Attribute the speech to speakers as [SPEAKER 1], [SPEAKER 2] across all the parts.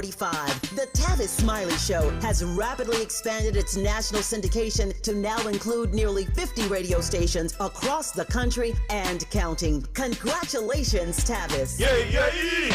[SPEAKER 1] 45. The Tavis Smiley Show has rapidly expanded its national syndication to now include nearly 50 radio stations across the country and counting. Congratulations, Tavis.
[SPEAKER 2] Yay, yay!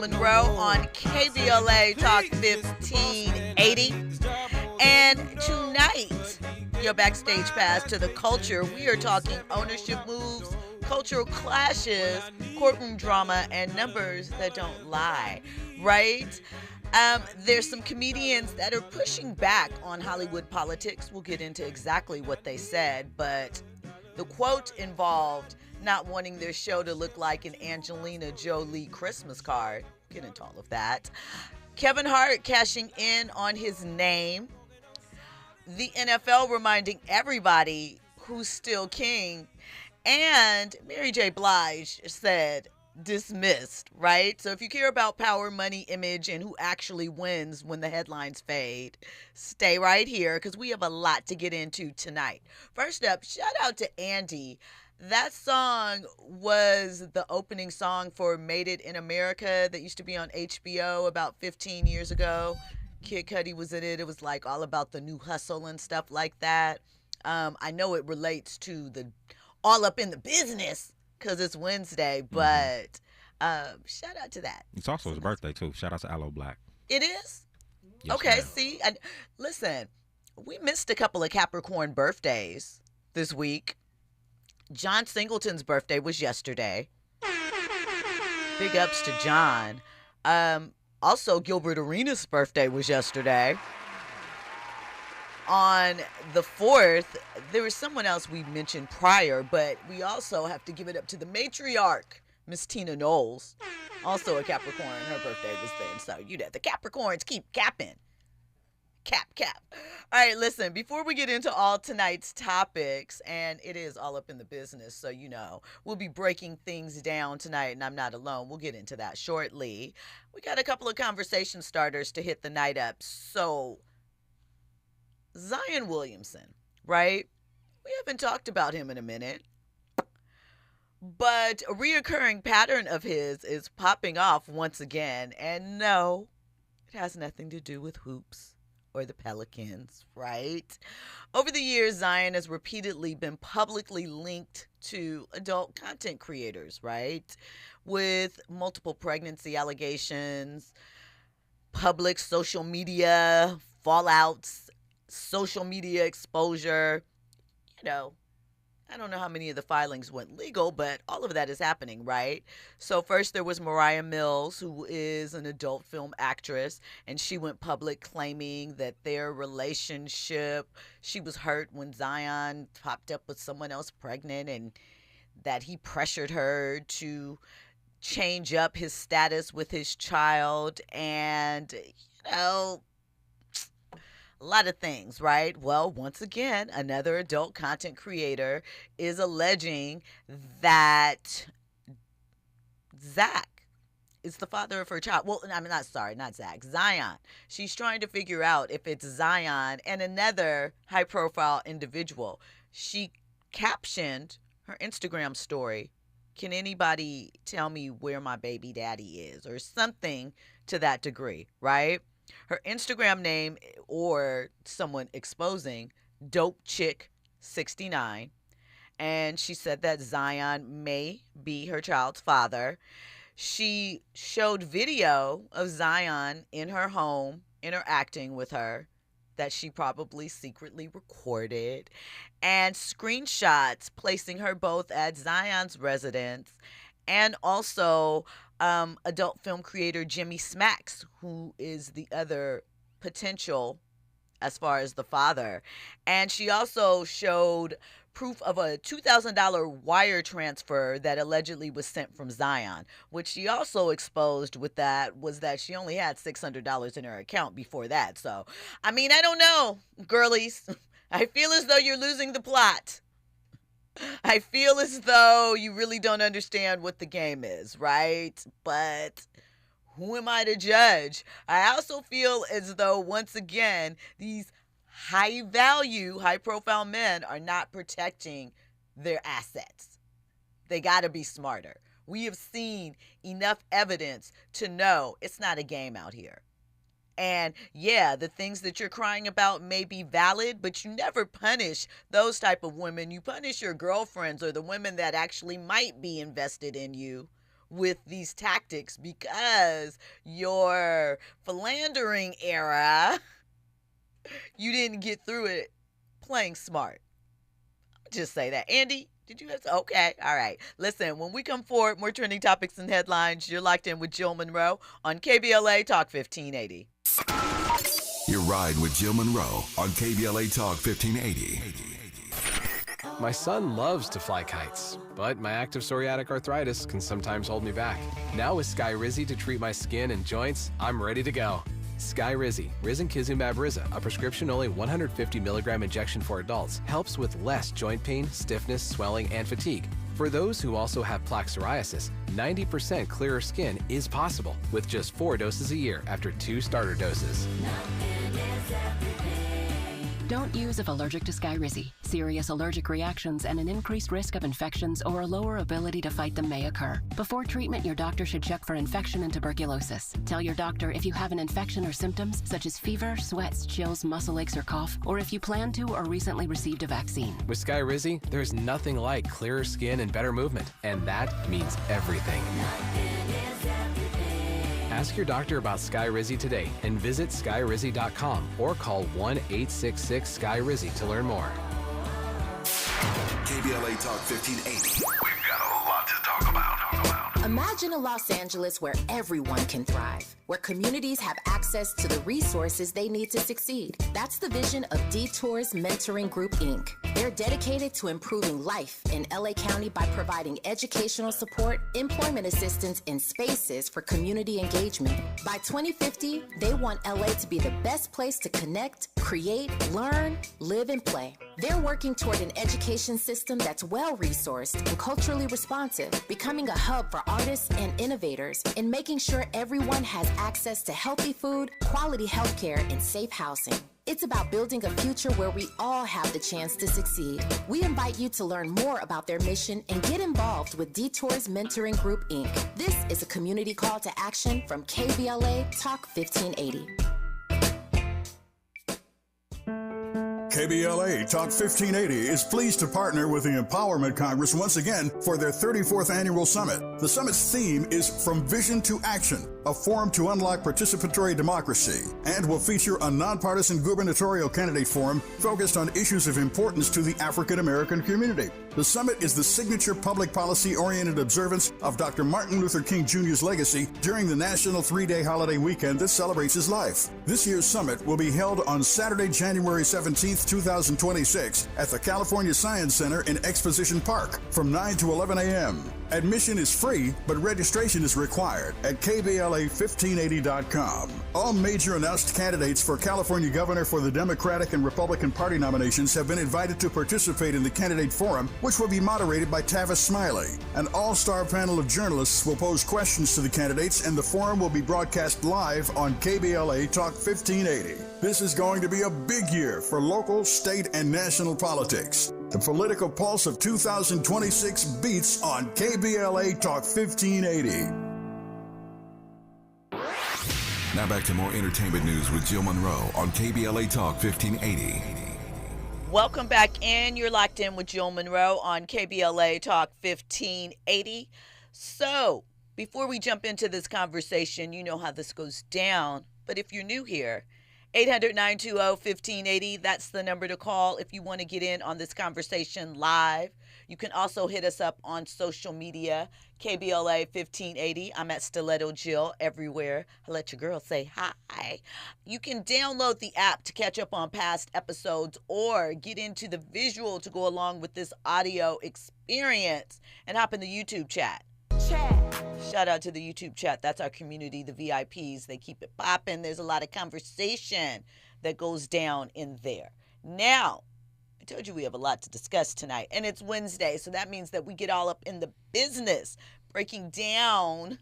[SPEAKER 3] Munroe on KBLA Talk 1580. And tonight, your backstage pass to the culture. We are talking ownership moves, cultural clashes, courtroom drama, and numbers that don't lie, right? There's some comedians that are pushing back on Hollywood politics. We'll get into exactly what they said, but the quote involved not wanting their show to look like an Angelina Jolie Christmas card. Get into all of that. Kevin Hart cashing in on his name. The NFL reminding everybody who's still king. And Mary J. Blige said, dismissed, right? So if you care about power, money, image, and who actually wins when the headlines fade, stay right here because we have a lot to get into tonight. First up, shout out to Andy. That song was the opening song for Made It in America that used to be on HBO about 15 years ago. Kid Cudi was in it. It was like all about the new hustle and stuff like that. I know it relates to the all up in the business because it's Wednesday, but shout out to that.
[SPEAKER 4] It's also his birthday, too. Shout out to Aloe Black.
[SPEAKER 3] It is?
[SPEAKER 4] Yes,
[SPEAKER 3] okay,
[SPEAKER 4] ma'am.
[SPEAKER 3] see, listen, we missed a couple of Capricorn birthdays this week. John Singleton's birthday was yesterday. Big ups to John. Also, Gilbert Arenas' birthday was yesterday. On the 4th, there was someone else we mentioned prior, but we also have to give it up to the matriarch, Miss Tina Knowles. Also a Capricorn. Her birthday was then. So, you know, the Capricorns keep capping. Cap. All right, listen, before we get into all tonight's topics, and it is all up in the business, so, you know, we'll be breaking things down tonight, and I'm not alone. We'll get into that shortly. We got a couple of conversation starters to hit the night up. So, Zion Williamson, right? We haven't talked about him in a minute. But a reoccurring pattern of his is popping off once again. And no, it has nothing to do with hoops or the Pelicans, right? Over the years, Zion has repeatedly been publicly linked to adult content creators, right? With multiple pregnancy allegations, public social media fallouts, social media exposure. You know, I don't know how many of the filings went legal, but all of that is happening, right? So first there was Mariah Mills, who is an adult film actress, and she went public claiming that their relationship, she was hurt when Zion popped up with someone else pregnant and that he pressured her to change up his status with his child and, you know, a lot of things, right? Well, once again, another adult content creator is alleging that Zach is the father of her child. Well, I'm not Zach, Zion. She's trying to figure out if it's Zion and another high-profile individual. She captioned her Instagram story, "Can anybody tell me where my baby daddy is?" or something to that degree, right? Her Instagram name, or someone exposing, Dope Chick 69. And she said that Zion may be her child's father. She showed video of Zion in her home interacting with her that she probably secretly recorded, and screenshots placing her both at Zion's residence, and also adult film creator Jimmy Smacks, who is the other potential as far as the father. And she also showed proof of a $2,000 wire transfer that allegedly was sent from Zion. What she also exposed with that was that she only had $600 in her account before that. So, I mean, I don't know, girlies. I feel as though you're losing the plot. I feel as though you really don't understand what the game is, right? But who am I to judge? I also feel as though, once again, these high-value, high-profile men are not protecting their assets. They got to be smarter. We have seen enough evidence to know it's not a game out here. And yeah, the things that you're crying about may be valid, but you never punish those type of women. You punish your girlfriends or the women that actually might be invested in you with these tactics, because your philandering era, you didn't get through it playing smart. Just say that. Andy, did you have to? Okay. All right. Listen, when we come forward, more trending topics and headlines. You're locked in with Jill Munroe on KBLA Talk 1580.
[SPEAKER 2] Your ride with Jill Munroe on KBLA Talk 1580.
[SPEAKER 5] My son loves to fly kites, but my active psoriatic arthritis can sometimes hold me back. Now with Skyrizi to treat my skin and joints, I'm ready to go. Skyrizi, risankizumab Riza, a prescription-only 150 milligram injection for adults, helps with less joint pain, stiffness, swelling, and fatigue. For those who also have plaque psoriasis, 90% clearer skin is possible with just 4 doses a year after 2 starter doses.
[SPEAKER 6] Don't use if allergic to Skyrizi. Serious allergic reactions and an increased risk of infections or a lower ability to fight them may occur. Before treatment, your doctor should check for infection and tuberculosis. Tell your doctor if you have an infection or symptoms such as fever, sweats, chills, muscle aches, or cough, or if you plan to or recently received a vaccine.
[SPEAKER 5] With Skyrizi, there's nothing like clearer skin and better movement, and that means everything. Ask your doctor about Skyrizi today and visit skyrizi.com or call 1-866-SKY-RIZI to learn more.
[SPEAKER 2] KBLA Talk 1580. We've got a lot to talk about.
[SPEAKER 7] Imagine a Los Angeles where everyone can thrive, where communities have access to the resources they need to succeed. That's the vision of M-Thurs Mentoring Group, Inc. They're dedicated to improving life in LA County by providing educational support, employment assistance, and spaces for community engagement. By 2050, they want LA to be the best place to connect, create, learn, live, and play. They're working toward an education system that's well-resourced and culturally responsive, becoming a hub for artists and innovators, and making sure everyone has access to healthy food, quality healthcare, and safe housing. It's about building a future where we all have the chance to succeed. We invite you to learn more about their mission and get involved with M-Thurs Mentoring Group, Inc. This is a community call to action from KBLA Talk 1580.
[SPEAKER 8] KBLA Talk 1580 is pleased to partner with the Empowerment Congress once again for their 34th annual summit. The summit's theme is From Vision to Action, a forum to unlock participatory democracy, and will feature a nonpartisan gubernatorial candidate forum focused on issues of importance to the African American community. The summit is the signature public policy-oriented observance of Dr. Martin Luther King Jr.'s legacy during the national 3-day holiday weekend that celebrates his life. This year's summit will be held on Saturday, January 17th, 2026 at the California Science Center in Exposition Park from 9 to 11 a.m. Admission is free, but registration is required at KBLA1580.com. All major announced candidates for California governor for the Democratic and Republican Party nominations have been invited to participate in the candidate forum, which will be moderated by Tavis Smiley. An all-star panel of journalists will pose questions to the candidates, and the forum will be broadcast live on KBLA Talk 1580. This is going to be a big year for local, state, and national politics. The political pulse of 2026 beats on KBLA Talk 1580.
[SPEAKER 2] Now back to more entertainment news with Jill Munroe on KBLA Talk 1580.
[SPEAKER 3] Welcome back in. You're locked in with Jill Munroe on KBLA Talk 1580. So, before we jump into this conversation, you know how this goes down. But if you're new here, 800-920-1580, that's the number to call if you want to get in on this conversation live. You can also hit us up on social media, KBLA 1580. I'm at Stiletto Jill everywhere. I let your girl say hi. You can download the app to catch up on past episodes or get into the visual to go along with this audio experience and hop in the YouTube chat. Shout out to the YouTube chat. That's our community, the VIPs. They keep it popping. There's a lot of conversation that goes down in there. Now, I told you we have a lot to discuss tonight, and it's Wednesday, so that means that we get all up in the business, breaking down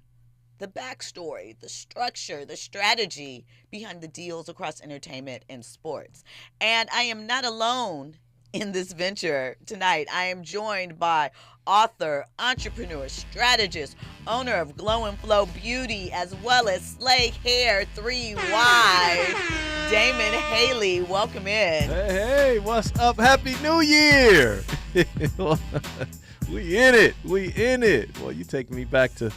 [SPEAKER 3] the backstory, the structure, the strategy behind the deals across entertainment and sports. And I am not alone in this venture tonight. I am joined by author, entrepreneur, strategist, owner of Glow and Flow Beauty, as well as Slay Hair 3Y, Damon Haley. Welcome in.
[SPEAKER 9] Hey, what's up? Happy New Year. We in it. Well, you take me back to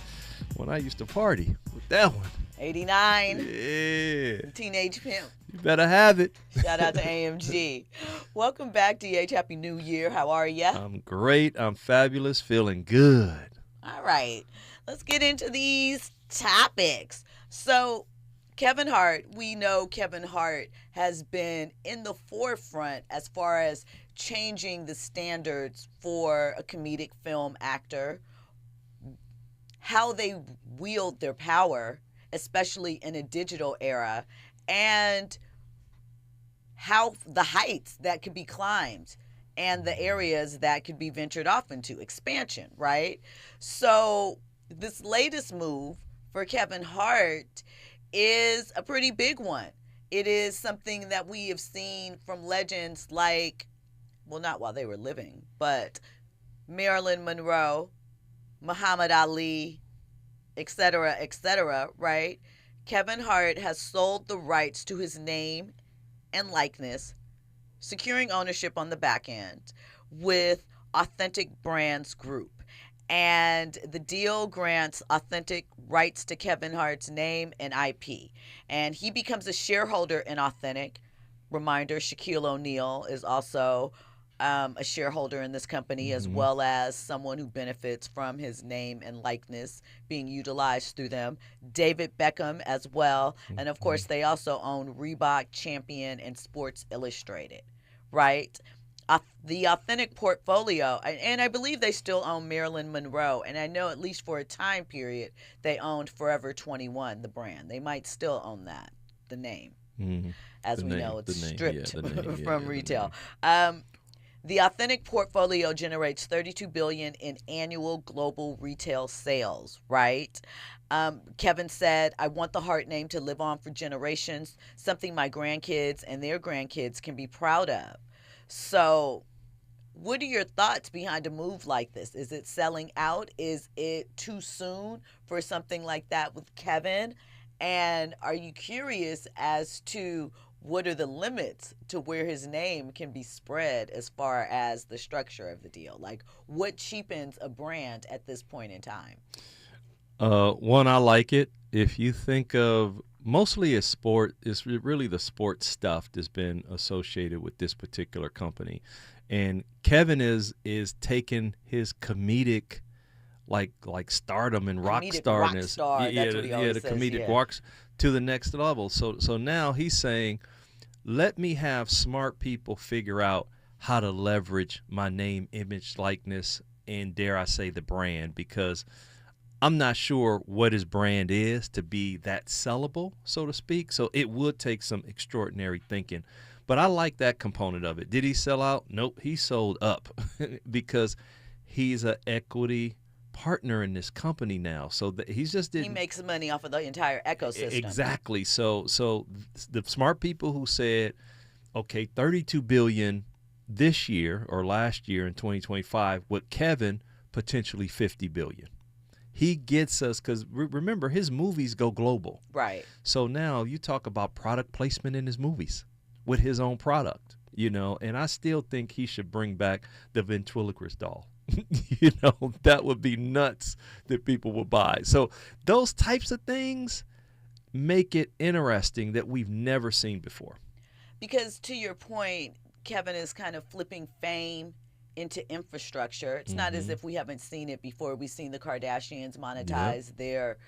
[SPEAKER 9] when I used to party with that one.
[SPEAKER 3] 89.
[SPEAKER 9] Yeah.
[SPEAKER 3] Teenage Pimp.
[SPEAKER 9] You better have it.
[SPEAKER 3] Shout out to AMG. Welcome back, DH. Happy New Year. How are you?
[SPEAKER 9] I'm great. I'm fabulous. Feeling good.
[SPEAKER 3] All right. Let's get into these topics. So, Kevin Hart, we know Kevin Hart has been in the forefront as far as changing the standards for a comedic film actor, how they wield their power, especially in a digital era, and how the heights that could be climbed and the areas that could be ventured off into, expansion, right? So this latest move for Kevin Hart is a pretty big one. It is something that we have seen from legends like, well, not while they were living, but Marilyn Monroe, Muhammad Ali, et cetera, right? Kevin Hart has sold the rights to his name and likeness, securing ownership on the back end with Authentic Brands Group. And the deal grants Authentic rights to Kevin Hart's name and IP. And he becomes a shareholder in Authentic. Reminder, Shaquille O'Neal is also a shareholder in this company, as well as someone who benefits from his name and likeness being utilized through them. David Beckham as well. And of course, they also own Reebok, Champion, and Sports Illustrated, right? The Authentic portfolio, and I believe they still own Marilyn Monroe, and I know at least for a time period they owned Forever 21, the brand. They might still own that, the name. As we know, it's stripped from retail. The Authentic portfolio generates $32 billion in annual global retail sales, right? Kevin said, I want the Hart name to live on for generations, something my grandkids and their grandkids can be proud of. So what are your thoughts behind a move like this? Is it selling out? Is it too soon for something like that with Kevin? And are you curious as to what are the limits to where his name can be spread as far as the structure of the deal? Like, what cheapens a brand at this point in time?
[SPEAKER 9] One, I like it. If you think of mostly as sport, it's really the sports stuff that's been associated with this particular company. And Kevin is taking his comedic like stardom and rock starness. The comedic rocks to the next level. So now he's saying, let me have smart people figure out how to leverage my name, image, likeness, and dare I say the brand, because I'm not sure what his brand is to be that sellable, so to speak. So it would take some extraordinary thinking. But I like that component of it. Did he sell out? Nope. He sold up because he's an equity partner in this company now. So that he
[SPEAKER 3] makes money off of the entire ecosystem.
[SPEAKER 9] Exactly. So the smart people who said, okay, $32 billion this year or last year in 2025, with Kevin potentially $50 billion. He gets us, because remember, his movies go global.
[SPEAKER 3] Right.
[SPEAKER 9] So now you talk about product placement in his movies with his own product, and I still think he should bring back the ventriloquist doll. That would be nuts that people would buy. So those types of things make it interesting that we've never seen before.
[SPEAKER 3] Because to your point, Kevin is kind of flipping fame into infrastructure. It's not as if we haven't seen it before. We've seen the Kardashians monetize their,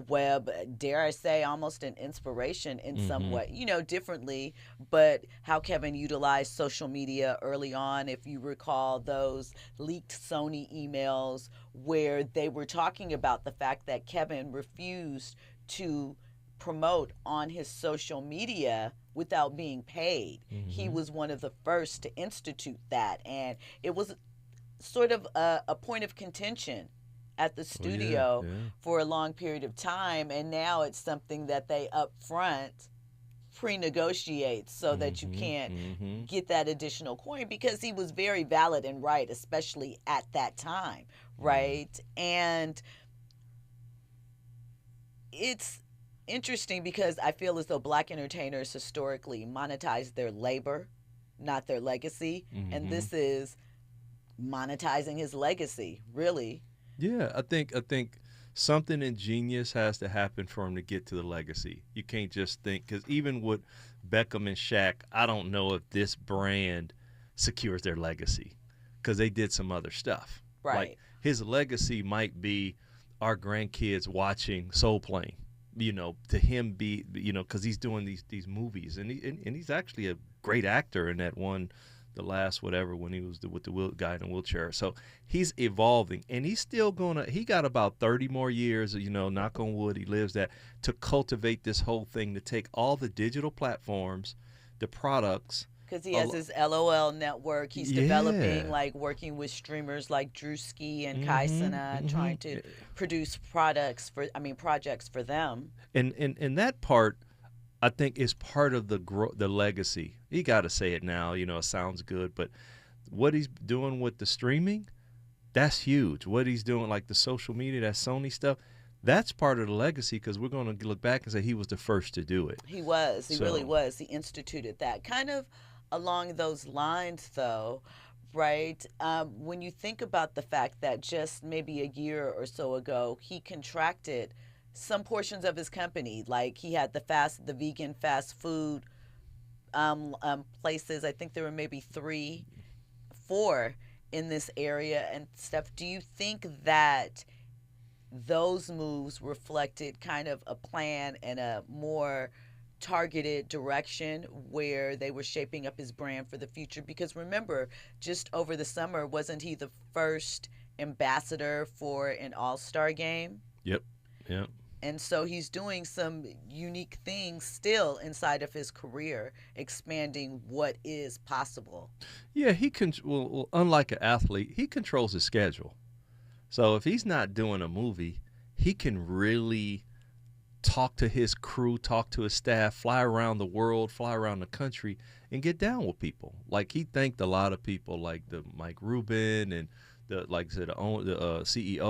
[SPEAKER 3] web, dare I say, almost an inspiration in some way, differently. But how Kevin utilized social media early on, if you recall those leaked Sony emails where they were talking about the fact that Kevin refused to promote on his social media without being paid. He was one of the first to institute that, and it was sort of a point of contention at the studio for a long period of time, and now it's something that they up front pre-negotiate so that you can't get that additional coin, because he was very valid and right, especially at that time, right? And it's interesting because I feel as though Black entertainers historically monetize their labor, not their legacy. And this is monetizing his legacy, really.
[SPEAKER 9] Yeah, I think something ingenious has to happen for him to get to the legacy. You can't just think, because even with Beckham and Shaq, I don't know if this brand secures their legacy, because they did some other stuff.
[SPEAKER 3] Right.
[SPEAKER 9] Like his legacy might be our grandkids watching Soul Plane. To him be, because he's doing these movies, and he's actually a great actor in that one, the last whatever, when he was with the guy in a wheelchair. So he's evolving, and he's still he got about 30 more years, knock on wood, he lives that, to cultivate this whole thing, to take all the digital platforms, the products.
[SPEAKER 3] Because he has his LOL network. He's developing, working with streamers like Drewski and Kai Cenat, trying to produce projects for them.
[SPEAKER 9] And that part, I think, is part of the legacy. You got to say it now. It sounds good, but what he's doing with the streaming, that's huge. What he's doing, like the social media, that Sony stuff, that's part of the legacy, because we're going to look back and say he was the first to do it.
[SPEAKER 3] He was. He really was. He instituted that. Kind of along those lines, though, right? When you think about the fact that just maybe a year or so ago, he contracted some portions of his company, like he had the vegan fast food places. I think there were maybe 4 in this area and stuff. Do you think that those moves reflected kind of a plan and a more targeted direction where they were shaping up his brand for the future? Because remember, just over the summer, wasn't he the first ambassador for an all-star game?
[SPEAKER 9] Yep.
[SPEAKER 3] And so he's doing some unique things still inside of his career, expanding what is possible.
[SPEAKER 9] Yeah, unlike an athlete, he controls his schedule. So if he's not doing a movie, he can really talk to his crew, talk to his staff, fly around the world, fly around the country, and get down with people. Like, he thanked a lot of people, like the Mike Rubin and the CEO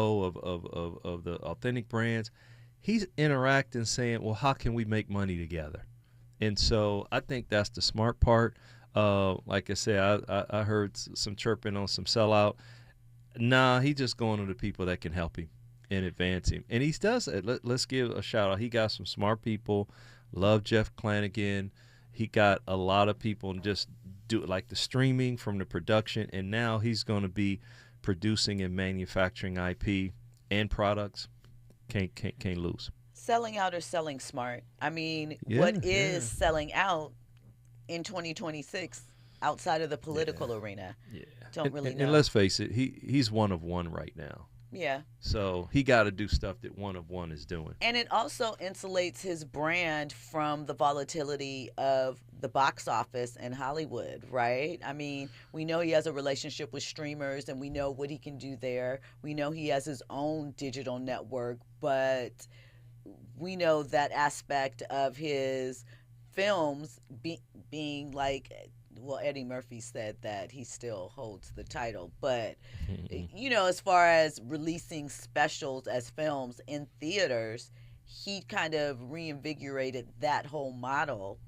[SPEAKER 9] of the Authentic Brands. He's interacting, saying, well, how can we make money together? And so I think that's the smart part. Like I said, I heard some chirping on some sellout. Nah, he's just going to the people that can help him and advance him. And he does it. Let's give a shout out. He got some smart people. Love Jeff Flanagan. He got a lot of people and just do it, like the streaming from the production. And now he's going to be producing and manufacturing IP and products. Can't lose.
[SPEAKER 3] Selling out or selling smart? I mean, what is selling out in 2026? outside of the political arena.
[SPEAKER 9] Yeah.
[SPEAKER 3] Don't really know.
[SPEAKER 9] And let's face it, he's one of one right now.
[SPEAKER 3] Yeah.
[SPEAKER 9] So he got to do stuff that one of one is doing.
[SPEAKER 3] And it also insulates his brand from the volatility of the box office in Hollywood, right? I mean, we know he has a relationship with streamers, and we know what he can do there. We know he has his own digital network, but we know that aspect of his films being like, well, Eddie Murphy said that he still holds the title, but you know, as far as releasing specials as films in theaters, he kind of reinvigorated that whole model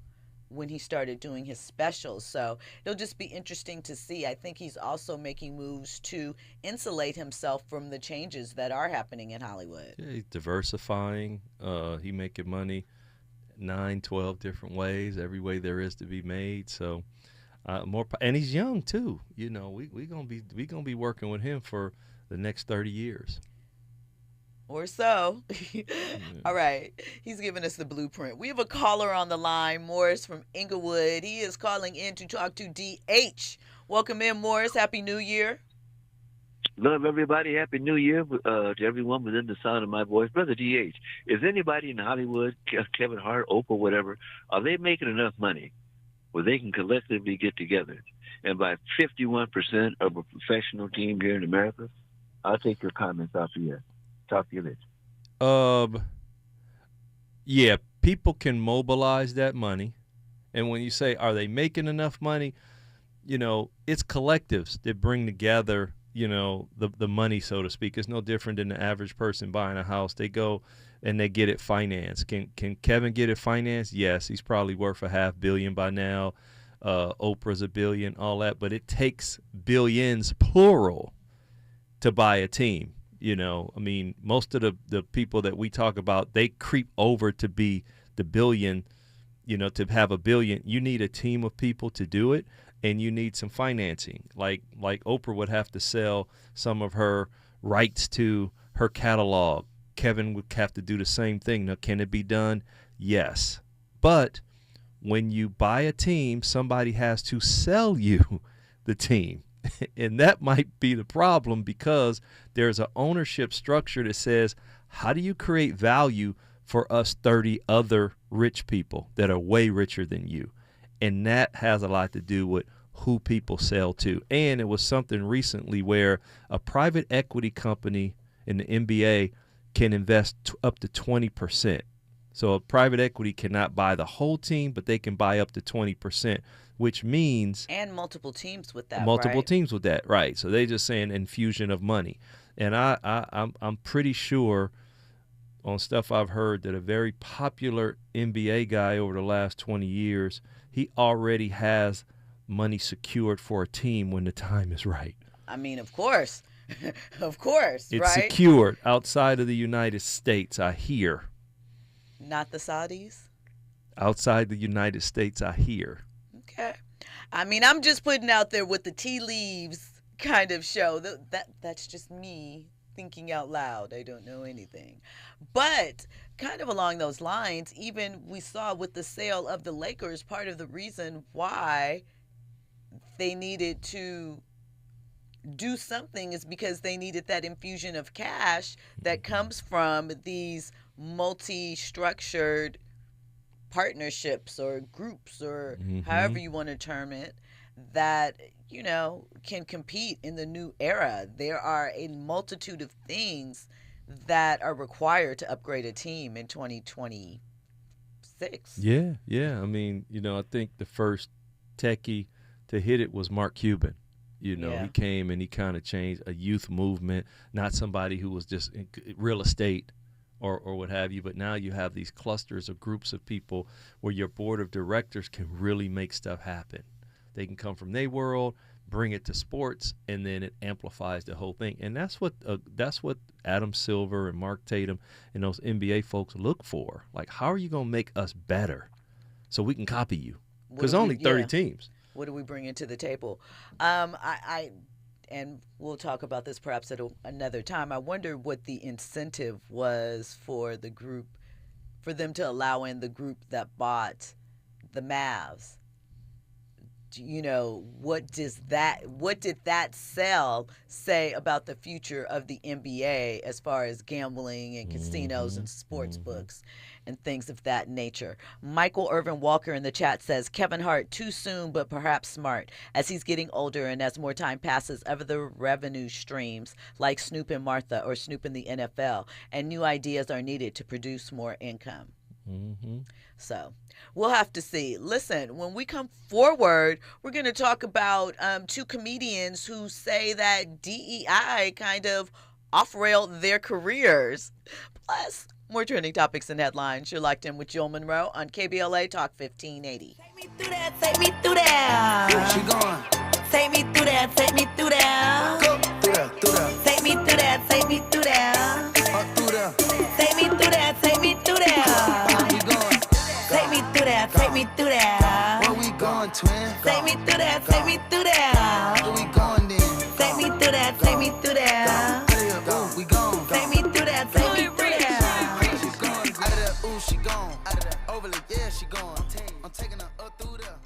[SPEAKER 3] when he started doing his specials. So it'll just be interesting to see. I think he's also making moves to insulate himself from the changes that are happening in Hollywood.
[SPEAKER 9] Yeah, he's diversifying. He making money 9, 12 different ways, every way there is to be made. So and he's young too. You know, we gonna be working with him for the next 30 years.
[SPEAKER 3] Or so. All right. He's giving us the blueprint. We have a caller on the line, Morris from Inglewood. He is calling in to talk to DH. Welcome in, Morris. Happy New Year.
[SPEAKER 10] Love everybody. Happy New Year to everyone within the sound of my voice. Brother DH, is anybody in Hollywood, Kevin Hart, Oprah, whatever, are they making enough money where they can collectively get together and buy 51% of a professional team here in America? I'll take your comments off of here. Talk to you later.
[SPEAKER 9] Yeah, people can mobilize that money. And when you say, are they making enough money? You know, it's collectives that bring together, you know, the money, so to speak. It's no different than the average person buying a house. They go and they get it financed. Can Kevin get it financed? Yes, he's probably worth $500 million by now. Oprah's $1 billion, all that. But it takes billions, plural, to buy a team. You know, I mean, most of the people that we talk about, they creep over to be the billion, you know, to have $1 billion. You need a team of people to do it, and you need some financing. Like Oprah would have to sell some of her rights to her catalog. Kevin would have to do the same thing. Now, can it be done? Yes. But when you buy a team, somebody has to sell you the team. And that might be the problem, because there's an ownership structure that says, how do you create value for us 30 other rich people that are way richer than you? And that has a lot to do with who people sell to. And it was something recently where a private equity company in the NBA can invest up to 20%. So a private equity cannot buy the whole team, but they can buy up to 20%, which means...
[SPEAKER 3] And multiple teams with that,
[SPEAKER 9] Multiple
[SPEAKER 3] right?
[SPEAKER 9] teams with that, right. So they just saying infusion of money. And I'm pretty sure on stuff I've heard that a very popular NBA guy over the last 20 years, he already has money secured for a team when the time is right.
[SPEAKER 3] I mean, of course. Of course,
[SPEAKER 9] it's
[SPEAKER 3] right?
[SPEAKER 9] It's secured outside of the United States, I hear.
[SPEAKER 3] Not the Saudis?
[SPEAKER 9] Outside the United States, I hear.
[SPEAKER 3] Okay. I mean, I'm just putting out there with the tea leaves kind of show. That's just me thinking out loud. I don't know anything. But kind of along those lines, even we saw with the sale of the Lakers, part of the reason why they needed to do something is because they needed that infusion of cash that comes from these multi-structured partnerships or groups or however you want to term it that, you know, can compete in the new era. There are a multitude of things that are required to upgrade a team in 2026.
[SPEAKER 9] Yeah. I mean, you know, I think the first techie to hit it was Mark Cuban. You know, he came and he kind of changed a youth movement, not somebody who was just in real estate or what have you, but now you have these clusters of groups of people where your board of directors can really make stuff happen. They can come from their world, bring it to sports, and then it amplifies the whole thing. And that's what Adam Silver and Mark Tatum and those NBA folks look for. Like, how are you going to make us better so we can copy you? Because only 30 teams.
[SPEAKER 3] What do we bring into the table? And we'll talk about this perhaps at another time. I wonder what the incentive was for the group, for them to allow in the group that bought the Mavs. what did that sell say about the future of the NBA as far as gambling and casinos and sports books and things of that nature? Michael Irvin Walker in the chat says, Kevin Hart, too soon, but perhaps smart. As he's getting older and as more time passes, other revenue streams like Snoop and Martha or Snoop in the NFL, and new ideas are needed to produce more income. So we'll have to see. Listen, when we come forward, we're going to talk about two comedians who say that DEI kind of off-railed their careers. Plus, more trending topics and headlines. You're locked in with Jill Munroe on KBLA Talk 1580.
[SPEAKER 11] Take me through that, take me through that. Where she going? Take me through that, take me through that. Go through that, through that. Take me through that, take me through that. Through that. Take me through that, take me through that. Where we going? Take me through that, take me through that. Where we going, twin? Take me through that, take me through that. Where we going then? Take me through that, take me through that. Go, we going. Take me through that, take me through that. She going, out of that, ooh, she gone. Out of that, overly, yeah, she gone. I'm taking her up through there.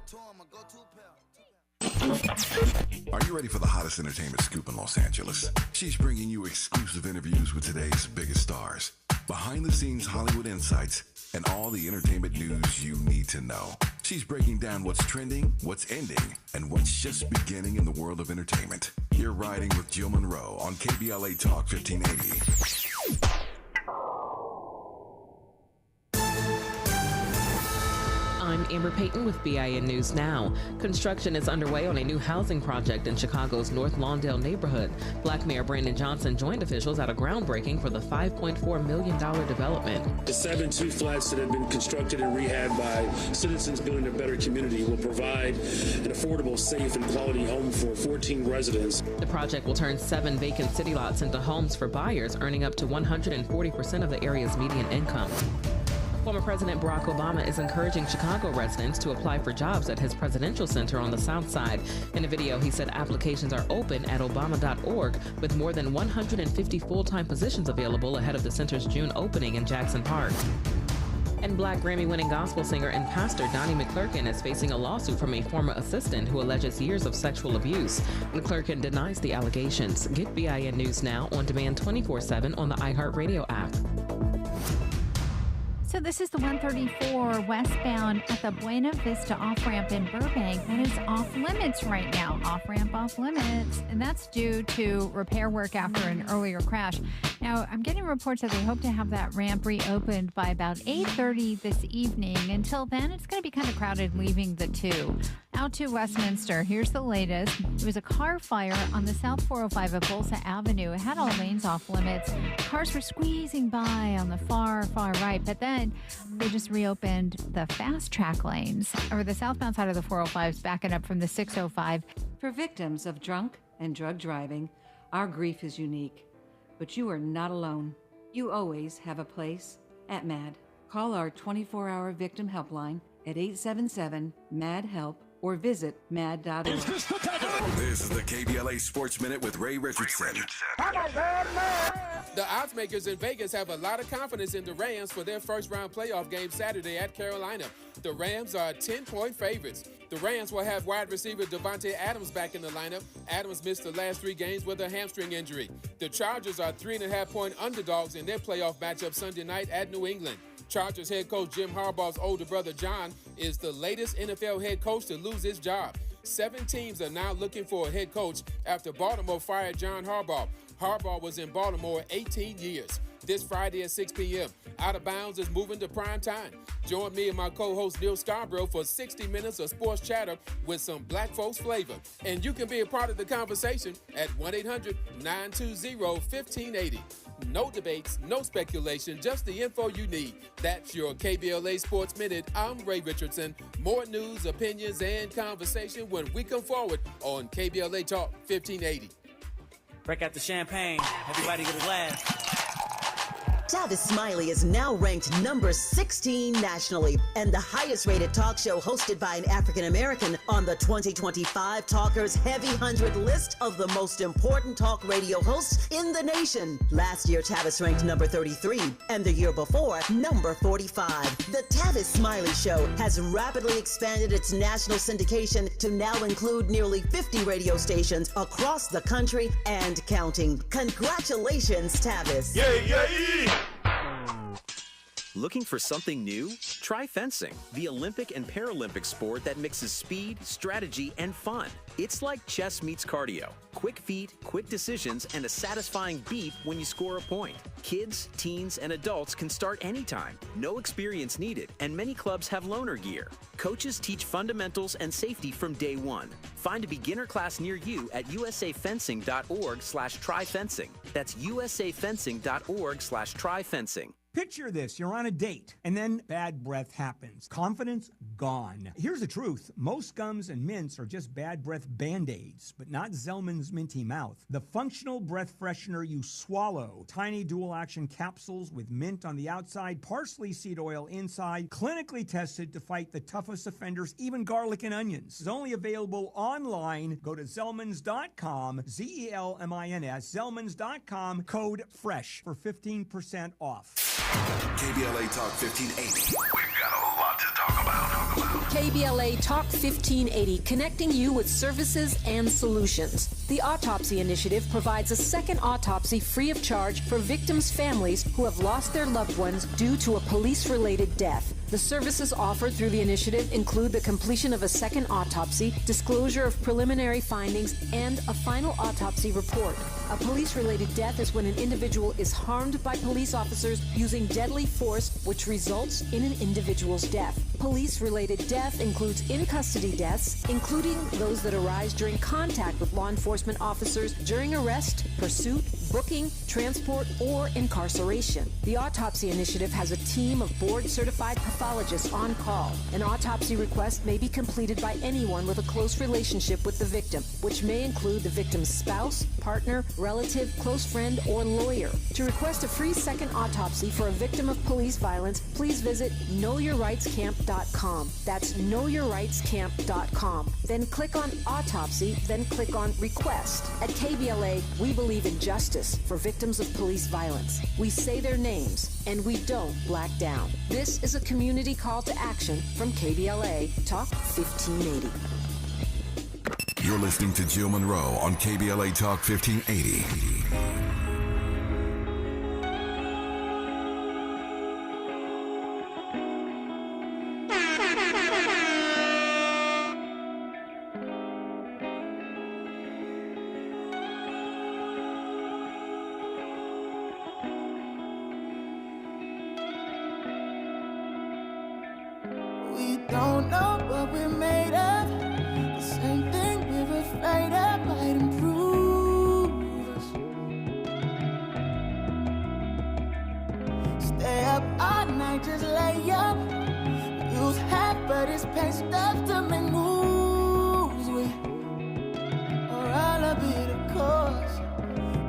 [SPEAKER 11] Two, I'ma go to
[SPEAKER 2] Are you ready for the hottest entertainment scoop in Los Angeles? She's bringing you exclusive interviews with today's biggest stars, behind-the-scenes Hollywood insights, and all the entertainment news you need to know. She's breaking down what's trending, what's ending, and what's just beginning in the world of entertainment. You're riding with Jill Munroe on KBLA Talk 1580.
[SPEAKER 12] I'm Amber Payton with BIN News Now. Construction is underway on a new housing project in Chicago's North Lawndale neighborhood. Black Mayor Brandon Johnson joined officials at a groundbreaking for the $5.4 million development.
[SPEAKER 13] The 7 flats that have been constructed and rehabbed by citizens building a better community will provide an affordable, safe, and quality home for 14 residents.
[SPEAKER 12] The project will turn 7 vacant city lots into homes for buyers, earning up to 140% of the area's median income. Former President Barack Obama is encouraging Chicago residents to apply for jobs at his presidential center on the South Side. In a video, he said applications are open at obama.org with more than 150 full-time positions available ahead of the center's June opening in Jackson Park. And Black Grammy-winning gospel singer and pastor Donnie McClurkin is facing a lawsuit from a former assistant who alleges years of sexual abuse. McClurkin denies the allegations. Get BIN News Now on demand 24/7 on the iHeartRadio app.
[SPEAKER 14] So this is the 134 westbound at the Buena Vista off-ramp in Burbank. That is off limits right now. Off-ramp off limits. And that's due to repair work after an earlier crash. Now, I'm getting reports that they hope to have that ramp reopened by about 8:30 this evening. Until then, it's going to be kind of crowded leaving the 2. Out to Westminster. Here's the latest. There was a car fire on the South 405 at Bolsa Avenue. It had all lanes off limits. Cars were squeezing by on the far right. But then they just reopened the fast track lanes, or the southbound side of the 405s backing up from the 605.
[SPEAKER 15] For victims of drunk and drug driving, our grief is unique. But you are not alone. You always have a place at MAD. Call our 24-hour victim helpline at 877-MAD-HELP or visit mad.org.
[SPEAKER 2] This is the KBLA Sports Minute with Ray Richardson.
[SPEAKER 16] The odds makers in Vegas have a lot of confidence in the Rams for their first-round playoff game Saturday at Carolina. The Rams are 10-point favorites. The Rams will have wide receiver Devontae Adams back in the lineup. Adams missed the last 3 games with a hamstring injury. The Chargers are 3.5-point underdogs in their playoff matchup Sunday night at New England. Chargers head coach Jim Harbaugh's older brother John is the latest NFL head coach to lose his job. 7 teams are now looking for a head coach after Baltimore fired John Harbaugh. Harbaugh was in Baltimore 18 years. This Friday at 6 p.m., Out of Bounds is moving to prime time. Join me and my co-host Neil Scarborough for 60 minutes of sports chatter with some black folks flavor. And you can be a part of the conversation at 1-800-920-1580. No debates, no speculation, just the info you need. That's your KBLA Sports Minute. I'm Ray Richardson. More news, opinions, and conversation when we come forward on KBLA Talk 1580.
[SPEAKER 17] Break out the champagne. Everybody get a glass.
[SPEAKER 1] Tavis Smiley is now ranked number 16 nationally and the highest rated talk show hosted by an African American on the 2025 Talkers Heavy 100 list of the most important talk radio hosts in the nation. Last year, Tavis ranked number 33 and the year before, number 45. The Tavis Smiley Show has rapidly expanded its national syndication to now include nearly 50 radio stations across the country and counting. Congratulations, Tavis.
[SPEAKER 17] Yay!
[SPEAKER 18] Looking for something new? Try fencing, the Olympic and Paralympic sport that mixes speed, strategy, and fun. It's like chess meets cardio. Quick feet, quick decisions, and a satisfying beat when you score a point. Kids, teens, and adults can start anytime. No experience needed, and many clubs have loaner gear. Coaches teach fundamentals and safety from day one. Find a beginner class near you at usafencing.org/tryfencing. That's usafencing.org/tryfencing.
[SPEAKER 19] Picture this, you're on a date, and then bad breath happens. Confidence gone. Here's the truth. Most gums and mints are just bad breath Band-Aids, but not Zellman's Minty Mouth. The functional breath freshener you swallow. Tiny dual-action capsules with mint on the outside, parsley seed oil inside, clinically tested to fight the toughest offenders, even garlic and onions. It's only available online. Go to Zellmans.com, Zelmins, Zellmans.com, code FRESH for 15% off.
[SPEAKER 2] KBLA Talk 1580. We've got a lot to talk about.
[SPEAKER 20] KBLA Talk 1580, connecting you with services and solutions. The Autopsy Initiative provides a second autopsy free of charge for victims' families who have lost their loved ones due to a police-related death. The services offered through the initiative include the completion of a second autopsy, disclosure of preliminary findings, and a final autopsy report. A police-related death is when an individual is harmed by police officers using deadly force, which results in an individual's death. Police-related death includes in-custody deaths, including those that arise during contact with law enforcement officers during arrest, pursuit, booking, transport, or incarceration. The Autopsy Initiative has a team of board-certified pathologists on call. An autopsy request may be completed by anyone with a close relationship with the victim, which may include the victim's spouse, partner, relative, close friend, or lawyer. To request a free second autopsy for a victim of police violence, please visit knowyourrightscamp.com. That's knowyourrightscamp.com. Then click on Autopsy, then click on Request. At KBLA, we believe in justice for victims of police violence. We say their names, and we don't black down. This is a community call to action from KBLA Talk 1580.
[SPEAKER 2] You're listening to Jill Munroe on KBLA Talk 1580.
[SPEAKER 11] Don't know what we're made of. The same thing we're afraid of might improve us. Stay up all night, just lay up. Use half, but it's pain stuff to make moves with. Or I'll be the cause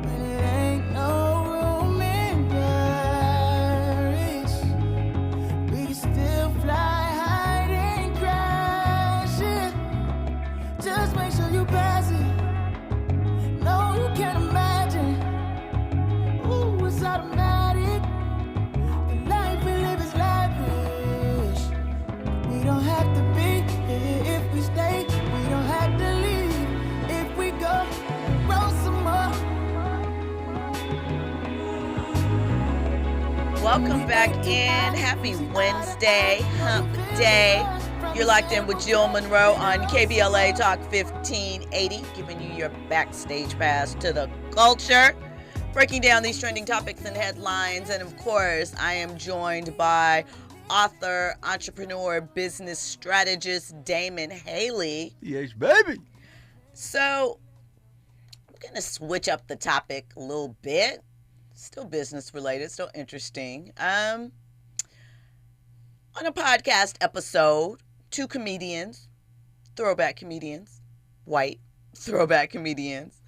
[SPEAKER 11] when it ain't no room in Paris. We can still fly. Just make sure you pass it. No, you can't imagine. Ooh, it's automatic. The life we live is lavish. We don't have to be here if we stay. We don't have to leave if we go. Roll some more.
[SPEAKER 3] Welcome back in. Happy Wednesday, Hump Day. You're locked in with Jill Munroe on KBLA Talk 1580, giving you your backstage pass to the culture, breaking down these trending topics and headlines. And of course, I am joined by author, entrepreneur, business strategist, Damon Haley.
[SPEAKER 9] Yes, baby.
[SPEAKER 3] So I'm going to switch up the topic a little bit. Still business related, still interesting. On a podcast episode, two comedians, throwback comedians, white throwback comedians,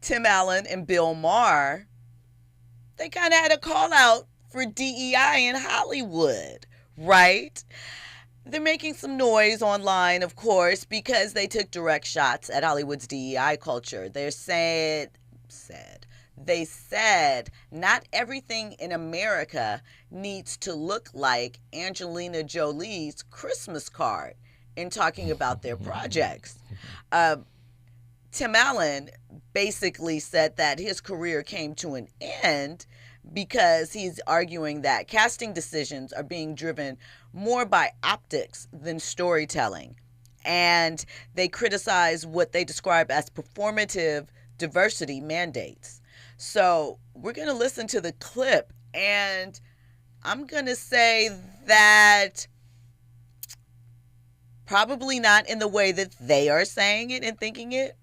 [SPEAKER 3] Tim Allen and Bill Maher, they kind of had a call out for DEI in Hollywood, right? They're making some noise online, of course, because they took direct shots at Hollywood's DEI culture. They said not everything in America needs to look like Angelina Jolie's Christmas card in talking about their projects. Tim Allen basically said that his career came to an end because he's arguing that casting decisions are being driven more by optics than storytelling. And they criticize what they describe as performative diversity mandates. So we're going to listen to the clip, and I'm going to say that probably not in the way that they are saying it and thinking it.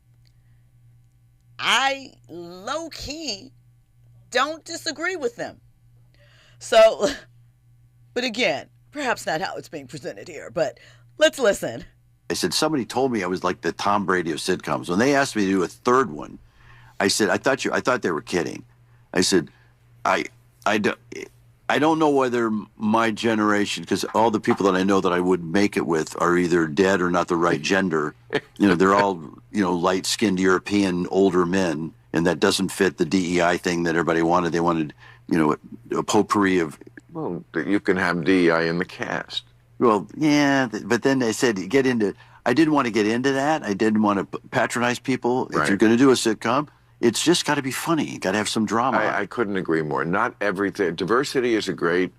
[SPEAKER 3] I low-key don't disagree with them. So, but again, perhaps not how it's being presented here, but let's listen.
[SPEAKER 17] I said, somebody told me I was like the Tom Brady of sitcoms. When they asked me to do a third one, I said, I thought they were kidding. I said, I don't know whether my generation, because all the people that I know that I would make it with are either dead or not the right gender. They're all, light-skinned European older men, and that doesn't fit the DEI thing that everybody wanted. They wanted, a potpourri of...
[SPEAKER 21] Well, you can have DEI in the cast.
[SPEAKER 17] Well, yeah, but then they said, I didn't want to get into that. I didn't want to patronize people. Right. If you're going to do a sitcom, it's just got to be funny. You got to have some drama.
[SPEAKER 21] I couldn't agree more. Not everything. Diversity is a great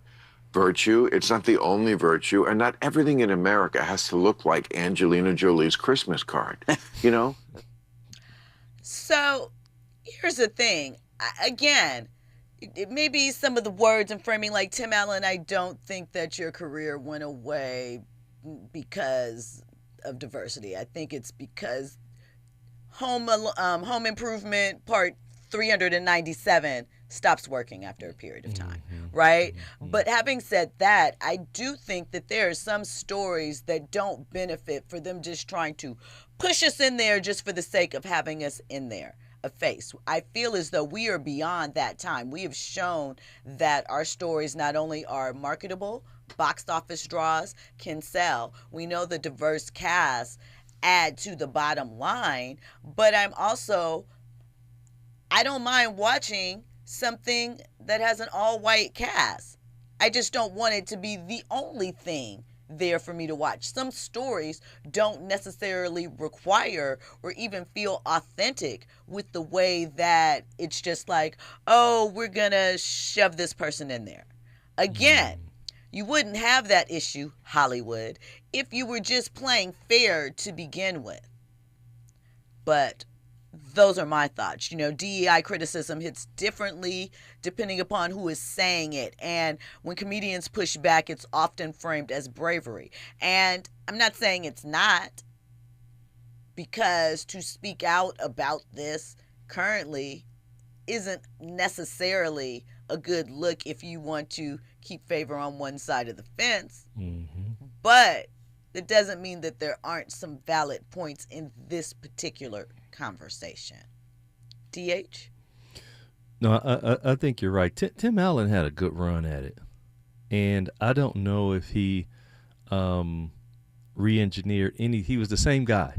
[SPEAKER 21] virtue. It's not the only virtue, and not everything in America has to look like Angelina Jolie's Christmas card.
[SPEAKER 3] So here's the thing. Again, it may be some of the words and framing, like Tim Allen, I don't think that your career went away because of diversity. I think it's because Home Improvement Part 397 stops working after a period of time, right? But having said that, I do think that there are some stories that don't benefit for them just trying to push us in there just for the sake of having us in there. A face. I feel as though we are beyond that time. We have shown that our stories not only are marketable, box office draws, can sell. We know the diverse cast add to the bottom line, but I don't mind watching something that has an all-white cast. I just don't want it to be the only thing there for me to watch. Some stories don't necessarily require or even feel authentic with the way that it's just like, oh, we're gonna shove this person in there. Again, you wouldn't have that issue, Hollywood, if you were just playing fair to begin with. But those are my thoughts. DEI criticism hits differently depending upon who is saying it. And when comedians push back, it's often framed as bravery. And I'm not saying it's not, because to speak out about this currently isn't necessarily a good look if you want to keep favor on one side of the fence. But that doesn't mean that there aren't some valid points in this particular conversation. DH?
[SPEAKER 9] No, I think you're right. Tim Allen had a good run at it, and I don't know if he re-engineered any. He was the same guy,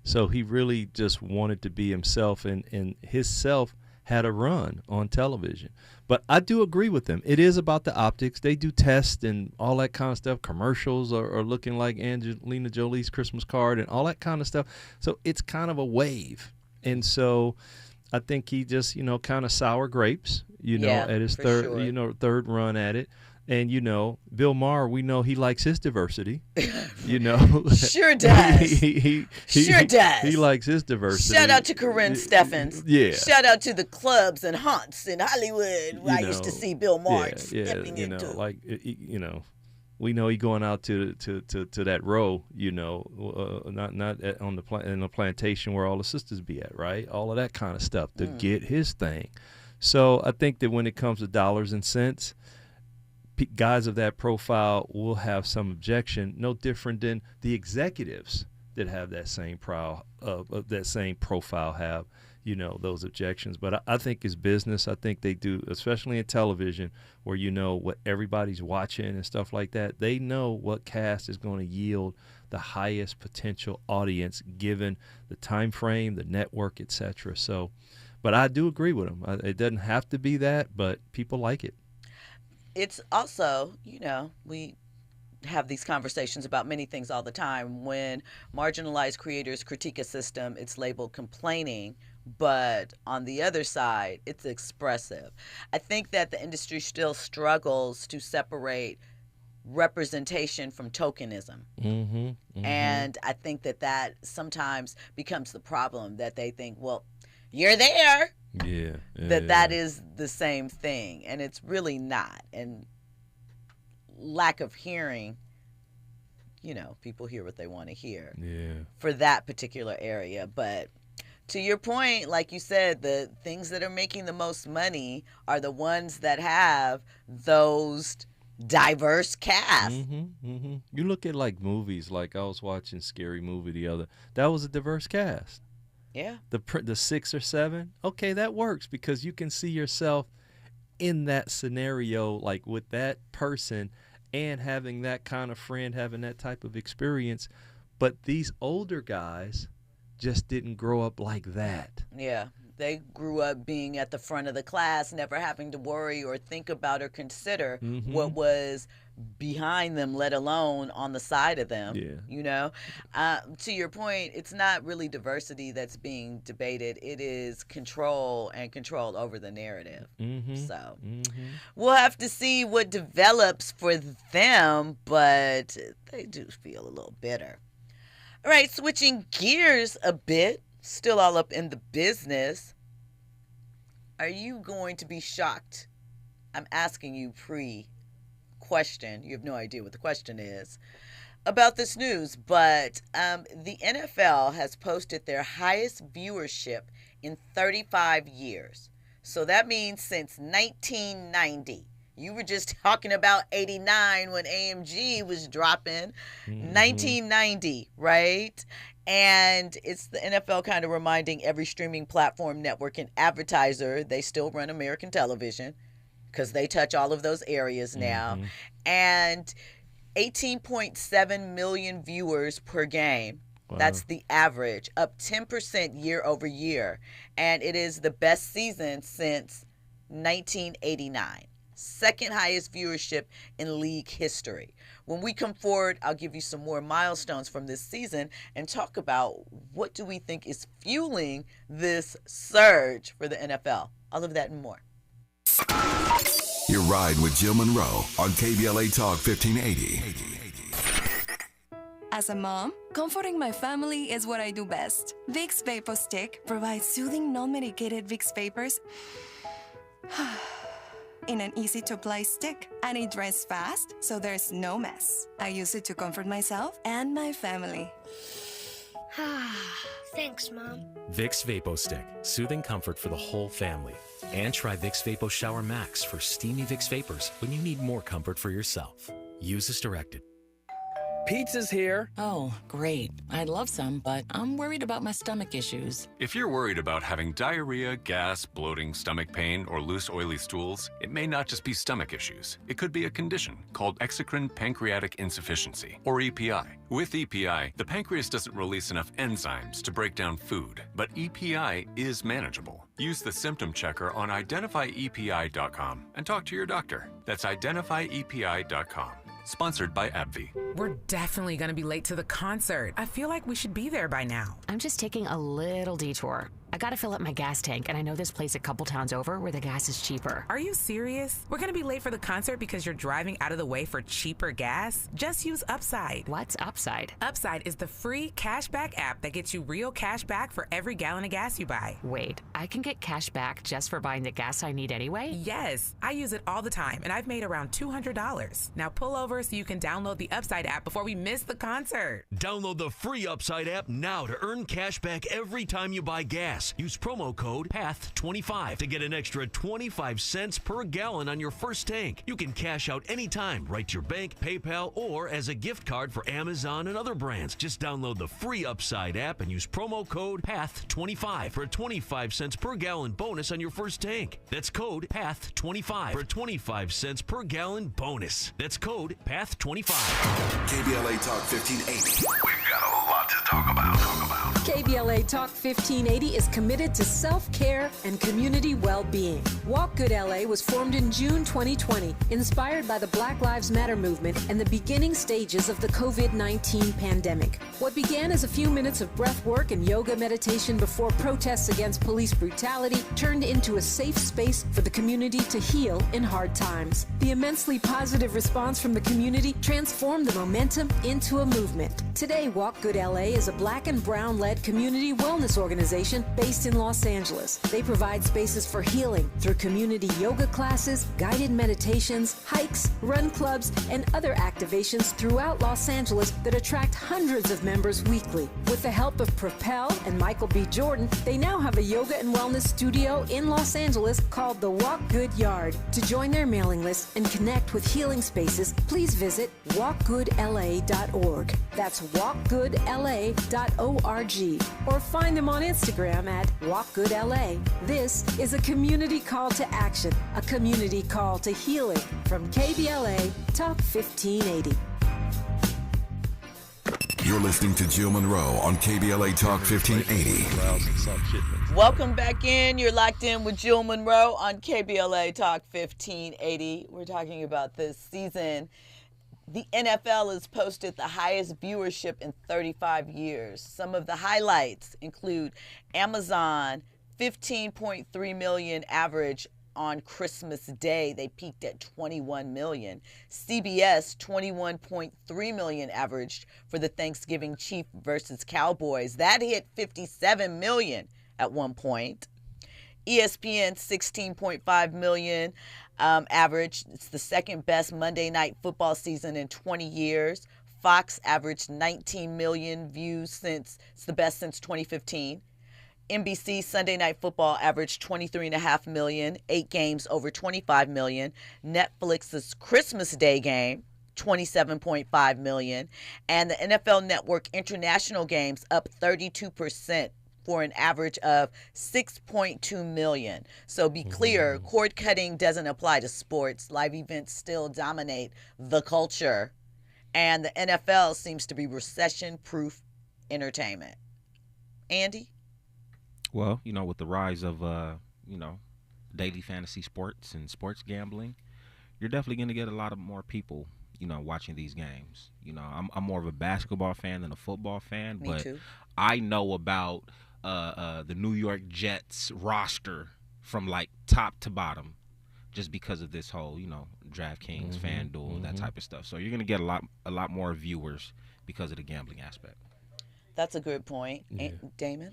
[SPEAKER 9] so he really just wanted to be himself, and his self had a run on television. But I do agree with them. It is about the optics. They do tests and all that kind of stuff. Commercials are looking like Angelina Jolie's Christmas card and all that kind of stuff. So it's kind of a wave. And so I think he just, kind of sour grapes, at his third run at it. And, Bill Maher, we know he likes his diversity,
[SPEAKER 3] Sure does. Sure does.
[SPEAKER 9] He likes his diversity.
[SPEAKER 3] Shout out to Corinne Steffens.
[SPEAKER 9] Yeah.
[SPEAKER 3] Shout out to the clubs and haunts in Hollywood where I used to see Bill Maher stepping into.
[SPEAKER 9] We know he going out to that row, not on the plantation where all the sisters be at, right? All of that kind of stuff to get his thing. So I think that when it comes to dollars and cents, guys of that profile will have some objection, no different than the executives that have that same profile have, you know, those objections. But I think it's business. I think they do, especially in television, where you know what everybody's watching and stuff like that. They know what cast is going to yield the highest potential audience given the time frame, the network, etc. So, but I do agree with them. It doesn't have to be that, but people like it.
[SPEAKER 3] It's also, you know, we have these conversations about many things all the time. When marginalized creators critique a system, it's labeled complaining, but on the other side, it's expressive. I think that the industry still struggles to separate representation from tokenism. And I think that sometimes becomes the problem, that they think, well, you're there. That is the same thing, and it's really not. And lack of hearing, you know, people hear what they want to hear for that particular area. But to your point, like you said, the things that are making the most money are the ones that have those diverse cast.
[SPEAKER 9] You look at like movies, like I was watching Scary Movie that was a diverse cast. The 6 or 7, okay, that works because you can see yourself in that scenario, like with that person, and having that kind of friend, having that type of experience. But these older guys just didn't grow up like that. They
[SPEAKER 3] grew up being at the front of the class, never having to worry or think about or consider what was behind them, let alone on the side of them. You know, to your point, it's not really diversity that's being debated. It is control and control over the narrative. So we'll have to see what develops for them, but they do feel a little bitter. All right, switching gears a bit, still all up in the business. Are you going to be shocked? I'm asking you pre-question. You have no idea what the question is about this news, but the NFL has posted their highest viewership in 35 years. So that means since 1990. You were just talking about 89 when AMG was dropping. 1990, right? And it's the NFL kind of reminding every streaming platform, network, and advertiser they still run American television because they touch all of those areas now. And 18.7 million viewers per game. Wow. That's the average, up 10% year over year. And it is the best season since 1989. Second highest viewership in league history. When we come forward, I'll give you some more milestones from this season and talk about what do we think is fueling this surge for the NFL. All of that and more.
[SPEAKER 2] You're riding with Jill Munroe on KBLA Talk 1580.
[SPEAKER 4] As a mom, comforting my family is what I do best. Vicks Vapor Stick provides soothing, non-medicated Vicks Vapors in an easy-to-apply stick, and it dries fast, so there's no mess. I use it to comfort myself and my family.
[SPEAKER 22] Thanks, Mom.
[SPEAKER 23] Vicks Vapo Stick, soothing comfort for the whole family. And try Vicks Vapo Shower Max for steamy Vicks Vapors when you need more comfort for yourself. Use as directed.
[SPEAKER 24] Pizza's here.
[SPEAKER 25] Oh, great. I'd love some, but I'm worried about my stomach issues.
[SPEAKER 26] If you're worried about having diarrhea, gas, bloating, stomach pain, or loose, oily stools, it may not just be stomach issues. It could be a condition called exocrine pancreatic insufficiency, or EPI. With EPI, the pancreas doesn't release enough enzymes to break down food, but EPI is manageable. Use the symptom checker on identifyepi.com and talk to your doctor. That's identifyepi.com. Sponsored by AbbVie.
[SPEAKER 27] We're definitely going to be late to the concert. I feel like we should be there by now.
[SPEAKER 6] I'm just taking a little detour. I gotta fill up my gas tank, and I know this place a couple towns over where the gas is cheaper.
[SPEAKER 27] Are you serious? We're gonna be late for the concert because you're driving out of the way for cheaper gas? Just use Upside.
[SPEAKER 6] What's Upside?
[SPEAKER 27] Upside is the free cashback app that gets you real cash back for every gallon of gas you buy.
[SPEAKER 6] Wait, I can get cash back just for buying the gas I need anyway?
[SPEAKER 27] Yes, I use it all the time, and I've made around $200. Now pull over so you can download the Upside app before we miss the concert.
[SPEAKER 28] Download the free Upside app now to earn cash back every time you buy gas.
[SPEAKER 5] gas. Use promo code PATH25 to get an extra 25 cents per gallon on your first tank. You can cash out anytime, right to your bank, PayPal, or as a gift card for Amazon and other brands. Just download the free Upside app and use promo code PATH25 for a 25 cents per gallon bonus on your first tank. That's code PATH25 for a 25 cents per gallon bonus. That's code PATH25.
[SPEAKER 2] KBLA Talk 1580. We've got a lot to talk about.
[SPEAKER 20] KBLA Talk 1580 is committed to self-care and community well-being. Walk Good LA was formed in June 2020, inspired by the Black Lives Matter movement and the beginning stages of the COVID-19 pandemic. What began as a few minutes of breath work and yoga meditation before protests against police brutality turned into a safe space for the community to heal in hard times. The immensely positive response from the community transformed the momentum into a movement. Today, Walk Good LA is a black and brown-led community wellness organization based in Los Angeles. They provide spaces for healing through community yoga classes, guided meditations, hikes, run clubs, and other activations throughout Los Angeles that attract hundreds of members weekly. With the help of Propel and Michael B. Jordan, they now have a yoga and wellness studio in Los Angeles called the Walk Good Yard. To join their mailing list and connect with healing spaces, please visit walkgoodla.org. That's walkgoodla.org. Or find them on Instagram at walkgoodla. This is a community call to action, a community call to healing from KBLA Talk 1580.
[SPEAKER 2] You're listening to Jill Munroe on KBLA Talk 1580.
[SPEAKER 3] Welcome back in. You're locked in with Jill Munroe on KBLA Talk 1580. We're talking about this season. The NFL has posted the highest viewership in 35 years. Some of the highlights include Amazon, 15.3 million average on Christmas Day. They peaked at 21 million. CBS, 21.3 million averaged for the Thanksgiving Chiefs versus Cowboys. That hit 57 million at one point. ESPN, 16.5 million average. It's the second best Monday Night Football season in 20 years. Fox averaged 19 million views it's the best since 2015. NBC Sunday Night Football averaged 23.5 million, 8 games over 25 million. Netflix's Christmas Day game, 27.5 million. And the NFL Network International games up 32% for an average of 6.2 million. So be clear, cord cutting doesn't apply to sports. Live events still dominate the culture. And the NFL seems to be recession-proof entertainment. Andy?
[SPEAKER 7] Well, with the rise of, daily fantasy sports and sports gambling, you're definitely going to get a lot of more people, watching these games. I'm more of a basketball fan than a football fan.
[SPEAKER 3] Me
[SPEAKER 7] but
[SPEAKER 3] too.
[SPEAKER 7] I know about the New York Jets roster from, top to bottom just because of this whole, DraftKings, FanDuel, that type of stuff. So you're going to get a lot more viewers because of the gambling aspect.
[SPEAKER 3] That's a good point.
[SPEAKER 9] Yeah.
[SPEAKER 3] Damon?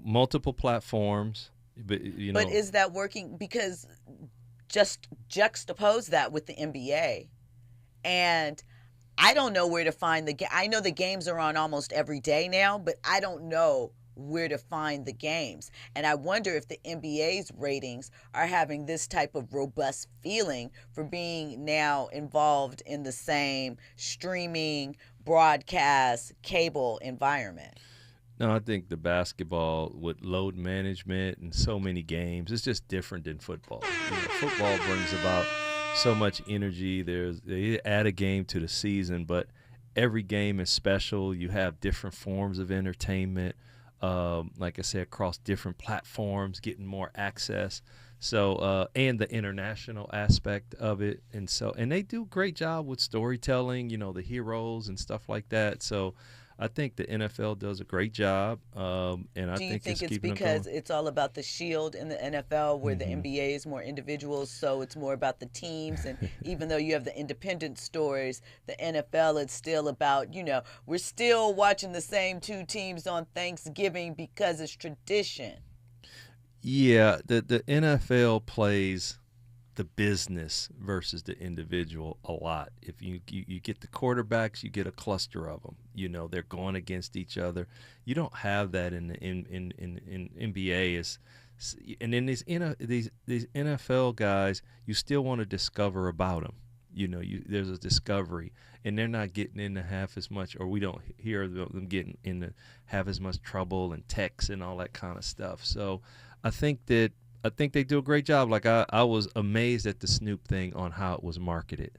[SPEAKER 9] Multiple platforms, but
[SPEAKER 3] But is that working? Because just juxtapose that with the NBA, and I don't know where to find the game. I know the games are on almost every day now, but I don't know where to find the games. And I wonder if the NBA's ratings are having this type of robust feeling for being now involved in the same streaming, broadcast, cable environment.
[SPEAKER 9] No, I think the basketball with load management and so many games, it's just different than football. Football brings about so much energy. They add a game to the season, but every game is special. You have different forms of entertainment, like I said, across different platforms, getting more access. So, and the international aspect of it. And they do a great job with storytelling, the heroes and stuff like that. So I think the NFL does a great job, and I
[SPEAKER 3] Do you
[SPEAKER 9] think
[SPEAKER 3] think it's
[SPEAKER 9] keeping
[SPEAKER 3] because
[SPEAKER 9] them going.
[SPEAKER 3] it's all about the shield in the NFL, where the NBA is more individuals, so it's more about the teams? And even though you have the independent stories, the NFL, it's still about, we're still watching the same two teams on Thanksgiving because it's tradition.
[SPEAKER 9] Yeah, the NFL plays the business versus the individual a lot. If you get the quarterbacks, you get a cluster of them. They're going against each other. You don't have that in NBA. And then these NFL guys, you still want to discover about them. There's a discovery, and they're not getting into half as much, or we don't hear them getting into half as much trouble and texts and all that kind of stuff. So I think they do a great job. Like I was amazed at the Snoop thing on how it was marketed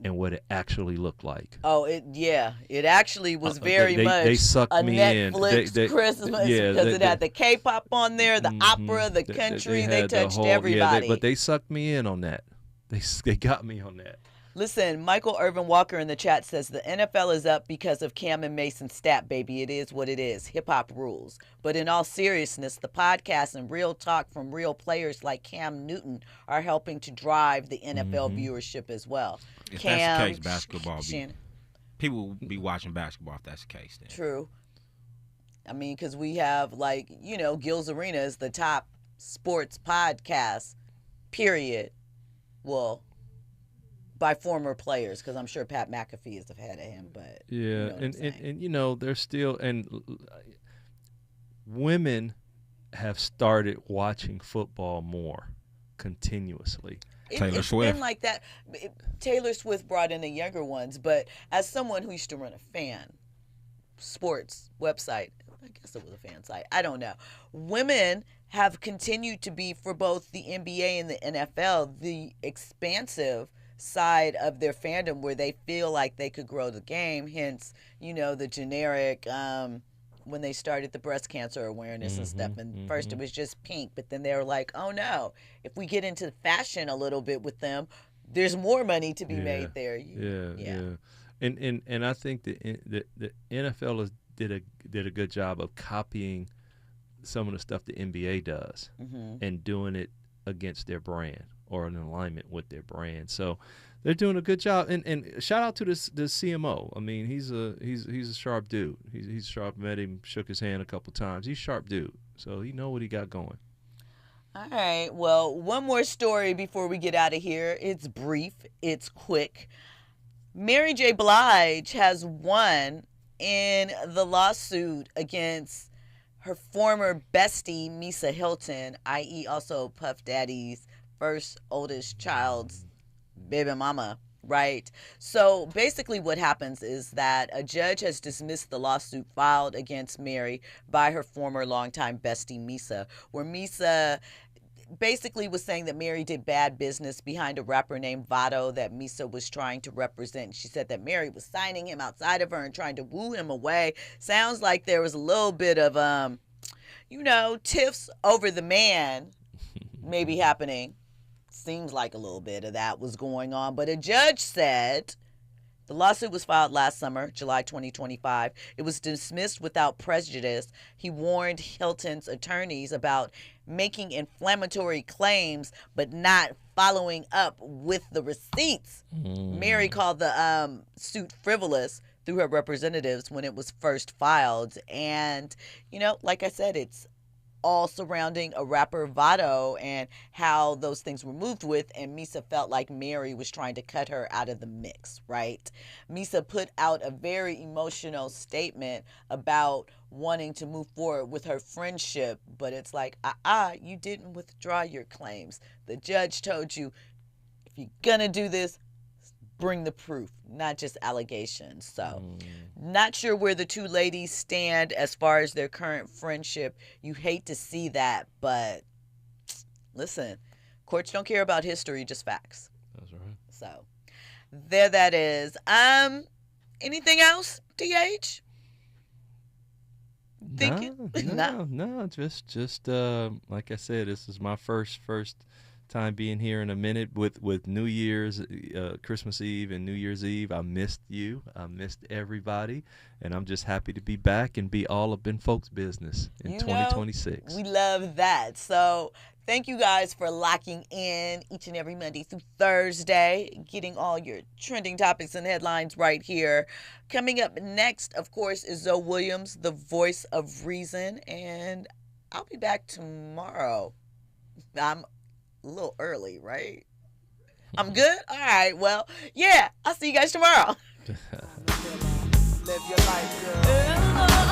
[SPEAKER 9] and what it actually looked like.
[SPEAKER 3] Oh, it actually was very much
[SPEAKER 9] they sucked
[SPEAKER 3] a
[SPEAKER 9] me
[SPEAKER 3] Netflix
[SPEAKER 9] in.
[SPEAKER 3] Christmas because it had the K-pop on there, the opera, the country. They touched everybody.
[SPEAKER 9] But they sucked me in on that. They got me on that.
[SPEAKER 3] Listen, Michael Irvin Walker in the chat says the NFL is up because of Cam and Mason's stat, baby. It is what it is. Hip-hop rules. But in all seriousness, the podcast and real talk from real players like Cam Newton are helping to drive the NFL viewership as well.
[SPEAKER 7] If
[SPEAKER 3] Cam,
[SPEAKER 7] that's the case, basketball, people will be watching basketball if that's the case. Then.
[SPEAKER 3] True. I mean, because we have, Gil's Arena is the top sports podcast, period. Well, by former players, because I'm sure Pat McAfee is ahead of him. But
[SPEAKER 9] yeah, and there's still women have started watching football more continuously.
[SPEAKER 3] It's been like that. Taylor Swift brought in the younger ones, but as someone who used to run a fan sports website, I guess it was a fan site, I don't know. Women have continued to be, for both the NBA and the NFL, the expansive side of their fandom where they feel like they could grow the game. Hence, the generic when they started the breast cancer awareness and stuff. And first it was just pink, but then they were like, oh no, if we get into fashion a little bit with them, there's more money to be made there.
[SPEAKER 9] Yeah. And I think the NFL did a good job of copying some of the stuff the NBA does and doing it against their brand or in alignment with their brand. So they're doing a good job. And shout out to the CMO. I mean, he's a sharp dude. He's sharp. Met him, shook his hand a couple times. He's a sharp dude. So he know what he got going.
[SPEAKER 3] All right. Well, one more story before we get out of here. It's brief. It's quick. Mary J. Blige has won in the lawsuit against her former bestie, Misa Hilton, i.e. also Puff Daddy's first oldest child's baby mama, right? So basically what happens is that a judge has dismissed the lawsuit filed against Mary by her former longtime bestie, Misa, where Misa basically was saying that Mary did bad business behind a rapper named Vado that Misa was trying to represent. She said that Mary was signing him outside of her and trying to woo him away. Sounds like there was a little bit of, tiffs over the man maybe happening. Seems like a little bit of that was going on. But a judge said the lawsuit was filed last summer, July 2025. It was dismissed without prejudice. He warned Hilton's attorneys about making inflammatory claims but not following up with the receipts. Mary called the suit frivolous through her representatives when it was first filed. And, like I said, it's all surrounding a rapper, Vado, and how those things were moved with, and Misa felt like Mary was trying to cut her out of the mix, right? Misa put out a very emotional statement about wanting to move forward with her friendship, but it's like, you didn't withdraw your claims. The judge told you, if you're gonna do this, bring the proof, not just allegations. So not sure where the two ladies stand as far as their current friendship. You hate to see that, but listen, courts don't care about history, just facts.
[SPEAKER 9] That's right.
[SPEAKER 3] So there that is. Anything else, DH?
[SPEAKER 9] No, just like I said, this is my first time being here in a minute with New Year's, Christmas Eve and New Year's Eve. I missed you. I missed everybody. And I'm just happy to be back and be all up in folks' business in 2026.
[SPEAKER 3] We love that. So thank you guys for locking in each and every Monday through Thursday, getting all your trending topics and headlines right here. Coming up next, of course, is Zoe Williams, the voice of reason. And I'll be back tomorrow. I'm a little early, right? I'm good? All right. Well, yeah. I'll see you guys tomorrow.
[SPEAKER 8] Live your life, girl.